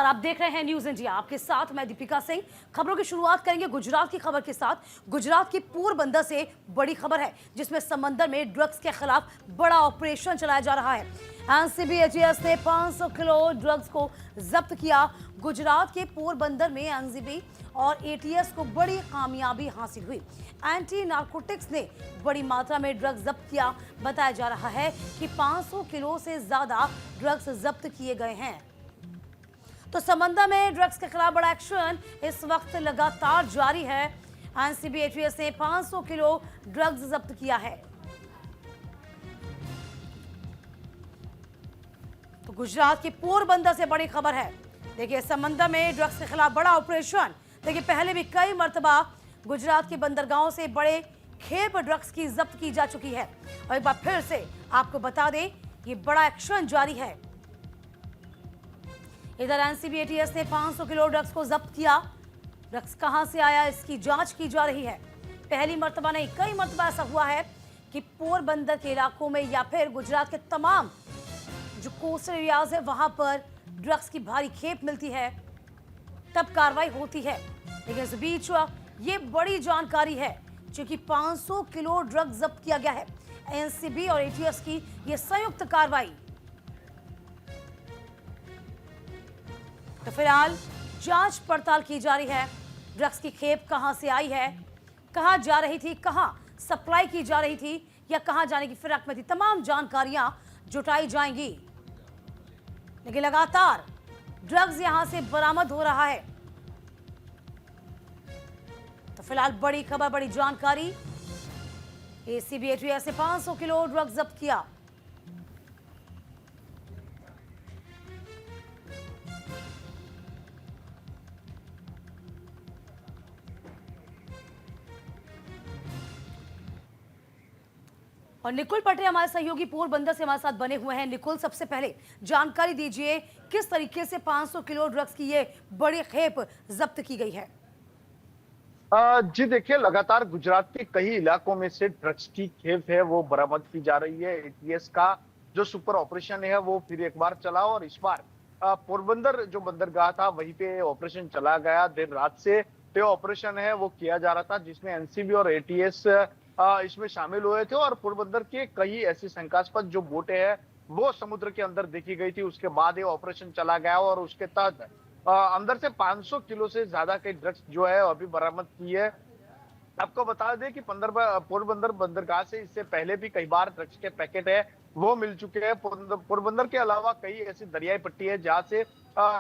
नमस्कार, आप देख रहे हैं न्यूज इंडिया। आपके साथ मैं दीपिका सिंह। खबरों की शुरुआत करेंगे गुजरात की खबर के साथ। गुजरात की पोरबंदर से बड़ी खबर है, जिसमें समंदर में ड्रग्स के खिलाफ बड़ा ऑपरेशन चलाया जा रहा है। एनसीबी एटीएस ने 500 किलो ड्रग्स को जब्त किया। गुजरात के पोरबंदर में एनसीबी और एटीएस को बड़ी कामयाबी हासिल हुई। एंटी नारकोटिक्स ने बड़ी मात्रा में ड्रग्स जब्त किया। बताया जा रहा है कि 500 किलो से ज्यादा ड्रग्स जब्त किए गए हैं। तो समंदर में ड्रग्स के खिलाफ बड़ा एक्शन इस वक्त लगातार जारी है। एनसीबी एटीएस ने 500 किलो ड्रग्स जब्त किया है। तो गुजरात की पोरबंदर से बड़ी खबर है। देखिए, समंदर में ड्रग्स के खिलाफ बड़ा ऑपरेशन। देखिए, पहले भी कई मर्तबा गुजरात की बंदरगाहों से बड़े खेप ड्रग्स की जब्त की जा चुकी है। और एक बार फिर से आपको बता दें, ये बड़ा एक्शन जारी है। इधर एनसीबी एटीएस ने 500 किलो ड्रग्स को जब्त किया। ड्रग्स कहां से आया, इसकी जांच की जा रही है। पहली मर्तबा नहीं, कई मर्तबा ऐसा हुआ है कि पोरबंदर के इलाकों में या फिर गुजरात के तमाम जो कोस्टल एरियाज है वहां पर ड्रग्स की भारी खेप मिलती है, तब कार्रवाई होती है। लेकिन इस बीच ये बड़ी जानकारी है, क्योंकि 500 किलो ड्रग्स जब्त किया गया है। एनसीबी और एटीएस की ये संयुक्त कार्रवाई। तो फिलहाल जांच पड़ताल की जा रही है। ड्रग्स की खेप कहां से आई है, कहां जा रही थी, कहां सप्लाई की जा रही थी या कहां जाने की फिराक में थी, तमाम जानकारियां जुटाई जाएंगी। लेकिन लगातार ड्रग्स यहां से बरामद हो रहा है। तो फिलहाल बड़ी खबर, बड़ी जानकारी। एसीबी एटीएस ने 500 किलो ड्रग्स जब्त किया। और निकुल पटेल हमारे सहयोगी पोरबंदर से हमारे साथ बने हुए हैं। निकुल, सबसे पहले जानकारी दीजिए, किस तरीके से 500 किलो ड्रग्स की ये बड़ी खेप जब्त की गई है? जी देखिए, लगातार गुजरात के कई इलाकों में से ड्रग्स की खेप है वो बरामद की जा रही है। एटीएस का जो सुपर ऑपरेशन है वो फिर एक बार चला और इस बार पोरबंदर जो बंदरगाह था वहीं पे ऑपरेशन चला गया। देर रात से ये ऑपरेशन है वो किया जा रहा था, जिसमें एनसीबी और एटीएस इसमें शामिल हुए थे। और पोरबंदर के कई ऐसी शंकास्पद जो बोटें हैं वो समुद्र के अंदर देखी गई थी। उसके बाद ये ऑपरेशन चला गया और उसके तहत अंदर से 500 किलो से ज्यादा के ड्रग्स जो है अभी बरामद की है। आपको बता दें कि पोरबंदर बंदरगाह से इससे पहले भी कई बार ड्रग्स के पैकेट है वो मिल चुके हैं। पोरबंदर के अलावा कई ऐसी दरियाई पट्टी है जहां से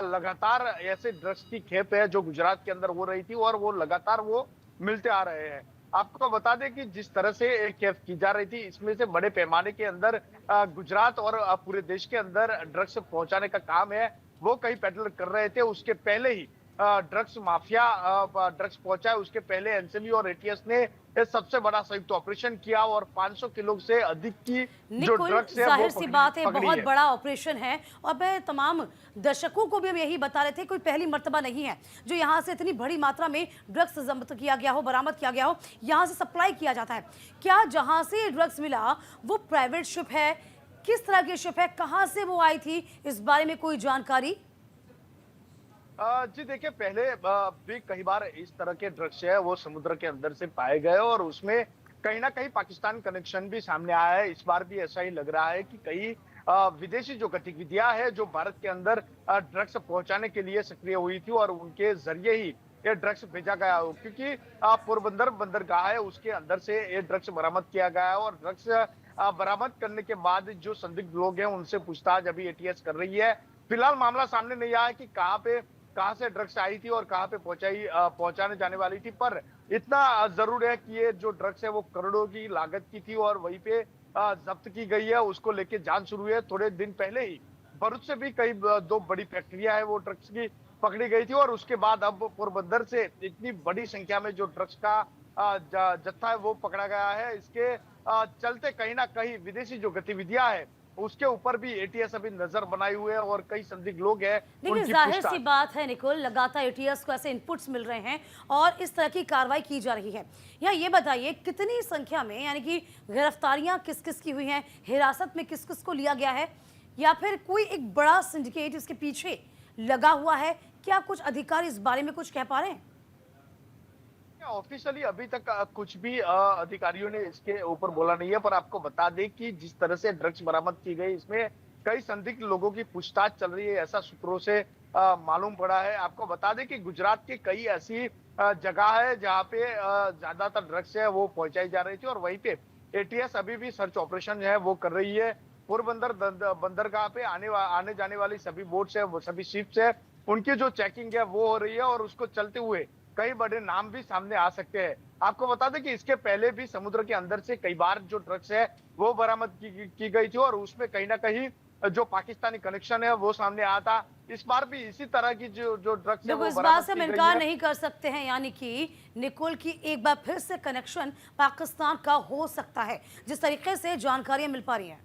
लगातार ऐसे ड्रग्स की खेप है जो गुजरात के अंदर हो रही थी और वो लगातार वो मिलते आ रहे हैं। आपको बता दें कि जिस तरह से एक खेप की जा रही थी, इसमें से बड़े पैमाने के अंदर गुजरात और पूरे देश के अंदर ड्रग्स पहुंचाने का काम है वो कई पेडलर कर रहे थे। उसके पहले ही ड्रग्स माफिया ड्रग्स पहुंचाए, उसके पहले एनसीबी और एटीएस ने ये सबसे बड़ा संयुक्त ऑपरेशन किया और 500 किलो से अधिक की जो ड्रग्स है जाहिर सी बात है, बहुत है। बड़ा ऑपरेशन है। और मैं तमाम दर्शकों को भी हम यही बता रहे थे, कोई पहली मर्तबा नहीं है जो यहाँ से इतनी बड़ी मात्रा में ड्रग्स जब्त किया गया हो, बरामद किया गया हो, यहाँ से सप्लाई किया जाता है। क्या जहाँ से ड्रग्स मिला वो प्राइवेट शिप है, किस तरह की शिप है, कहाँ से वो आई थी, इस बारे में कोई जानकारी? जी देखिए, पहले भी कई बार इस तरह के ड्रग्स है वो समुद्र के अंदर से पाए गए और उसमें कहीं ना कहीं पाकिस्तान कनेक्शन भी सामने आया है। इस बार भी ऐसा ही लग रहा है कि कई विदेशी जो गतिविधियां है जो भारत के अंदर ड्रग्स पहुंचाने के लिए सक्रिय हुई थी और उनके जरिए ही ये ड्रग्स भेजा गया हो, क्योंकि पोरबंदर बंदरगाह है उसके अंदर से ये ड्रग्स बरामद किया गया है। और ड्रग्स बरामद करने के बाद जो संदिग्ध लोग हैं उनसे पूछताछ अभी एटीएस कर रही है। फिलहाल मामला सामने नहीं आया कि कहां से ड्रग्स आई थी और कहां पे पहुंचाने जाने वाली थी, पर इतना जरूर है कि ये जो ड्रग्स है वो करोड़ों की लागत की थी और वहीं पे जब्त की गई है। उसको लेके जांच शुरू है। थोड़े दिन पहले ही भरूच से भी कई दो बड़ी फैक्ट्रियां है वो ड्रग्स की पकड़ी गई थी और उसके बाद अब पोरबंदर से इतनी बड़ी संख्या में जो ड्रग्स का जत्था है वो पकड़ा गया है। इसके चलते कहीं ना कहीं विदेशी जो गतिविधियां है उसके ऊपर भी एटीएस अभी नजर बनाए हुए हैं और कई संदिग्ध लोग हैं। लेकिन जाहिर सी बात है निकुल, लगातार एटीएस को ऐसे इनपुट्स मिल रहे हैं और इस तरह की कार्रवाई की जा रही है। यहाँ ये बताइए, कितनी संख्या में, यानी कि गिरफ्तारियां किस किस की हुई हैं, हिरासत में किस किस को लिया गया है, या फिर कोई एक बड़ा सिंडिकेट इसके पीछे लगा हुआ है। क्या कुछ अधिकारी इस बारे में कुछ कह पा रहे हैं? ऑफिशियली अभी तक कुछ भी अधिकारियों ने इसके ऊपर बोला नहीं है, पर आपको बता दें कि जिस तरह से ड्रग्स बरामद की गई, इसमें कई संदिग्ध लोगों की पूछताछ चल रही है, ऐसा सूत्रों से मालूम पड़ा है। आपको बता दें कि गुजरात की कई ऐसी जगह है जहां पे ज्यादातर ड्रग्स है वो पहुंचाई जा रही थी, और वहीं पे एटीएस अभी भी सर्च ऑपरेशन जो है वो कर रही है। पोरबंदर बंदरगाह पे आने जाने वाली सभी बोट्स है, वो सभी शिप्स है, उनकी जो चेकिंग है वो हो रही है, और उसको चलते हुए कई बड़े नाम भी सामने आ सकते हैं। आपको बता दें कि इसके पहले भी समुद्र के अंदर से कई बार जो ड्रग्स है वो बरामद की गई थी, और उसमें कहीं ना कहीं जो पाकिस्तानी कनेक्शन है वो सामने आया था। इस बार भी इसी तरह की जो ड्रग्स है वो इस बरामद बात से हम की गई इनकार है। नहीं कर सकते हैं, यानी कि निकुल की एक बार फिर से कनेक्शन पाकिस्तान का हो सकता है, जिस तरीके से जानकारियां मिल पा रही हैं।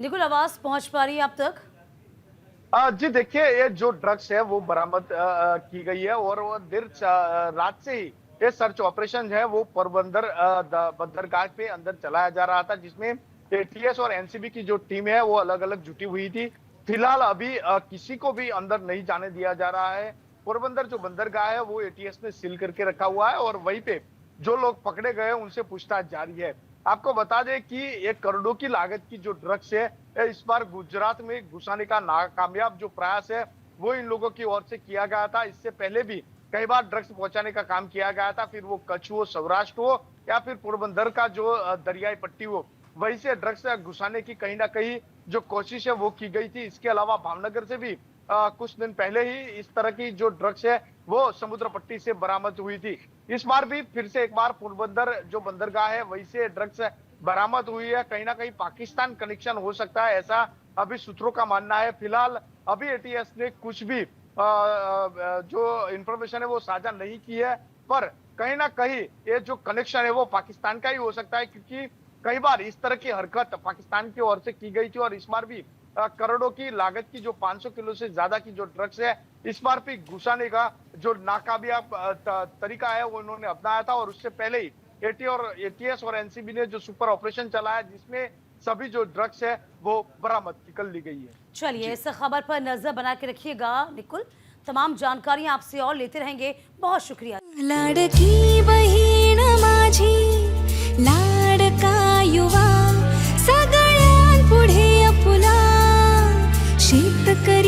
निकुल, आवाज पहुंच पा रही है आप तक? जी देखिए, ये जो ड्रग्स है वो बरामद की गई है, और वो देर रात से ही ये सर्च ऑपरेशन है वो पोरबंदर बंदरगाह पे अंदर चलाया जा रहा था, जिसमें एटीएस और एनसीबी की जो टीम है वो अलग अलग जुटी हुई थी। फिलहाल अभी किसी को भी अंदर नहीं जाने दिया जा रहा है। पोरबंदर जो बंदरगाह है वो एटीएस ने सील करके रखा हुआ है, और वहीं पे जो लोग पकड़े गए उनसे पूछताछ जारी है। आपको बता दें कि 1 करोड़ों की लागत की जो ड्रग्स है इस बार गुजरात में घुसाने का नाकामयाब जो प्रयास है वो इन लोगों की ओर से किया गया था। इससे पहले भी कई बार ड्रग्स पहुंचाने का काम किया गया था, फिर वो कच्छ हो, सौराष्ट्र हो, या फिर पोरबंदर का जो दरियाई पट्टी हो, वहीं से ड्रग्स घुसाने की कहीं ना कहीं जो कोशिश है वो की गई थी। इसके अलावा भावनगर से भी कुछ दिन पहले ही इस तरह की जो ड्रग्स है वो समुद्र पट्टी से बरामद हुई थी। इस बार भी फिर से एक बार पोरबंदर जो बंदरगाह है वहीं से ड्रग्स बरामद हुई है। कहीं ना कहीं पाकिस्तान कनेक्शन हो सकता है, ऐसा अभी सूत्रों का मानना है। फिलहाल अभी एटीएस ने कुछ भी जो इंफॉर्मेशन है वो साझा नहीं की है, पर कहीं ना कहीं ये जो कनेक्शन है वो पाकिस्तान का ही हो सकता है, क्योंकि कई बार इस तरह की हरकत पाकिस्तान की ओर से की गई थी, और इस बार भी करोड़ों की लागत की जो 500 किलो से ज्यादा की जो ड्रग्स है इस बार भी घुसाने का जो नाकामयाब तरीका है वो उन्होंने अपनाया था। और उससे पहले ही एटीएस और एनसीबी ने जो सुपर ऑपरेशन चलाया, जिसमें सभी जो ड्रग्स है वो बरामद कर ली गई है। चलिए, इस खबर पर नजर बना के रखिएगा निकुल, तमाम जानकारियां आपसे और लेते रहेंगे। बहुत शुक्रिया। लाडकी बहीण माझी, लाडका युवा, सगळ्यांपुढे आपुला शेतकरी।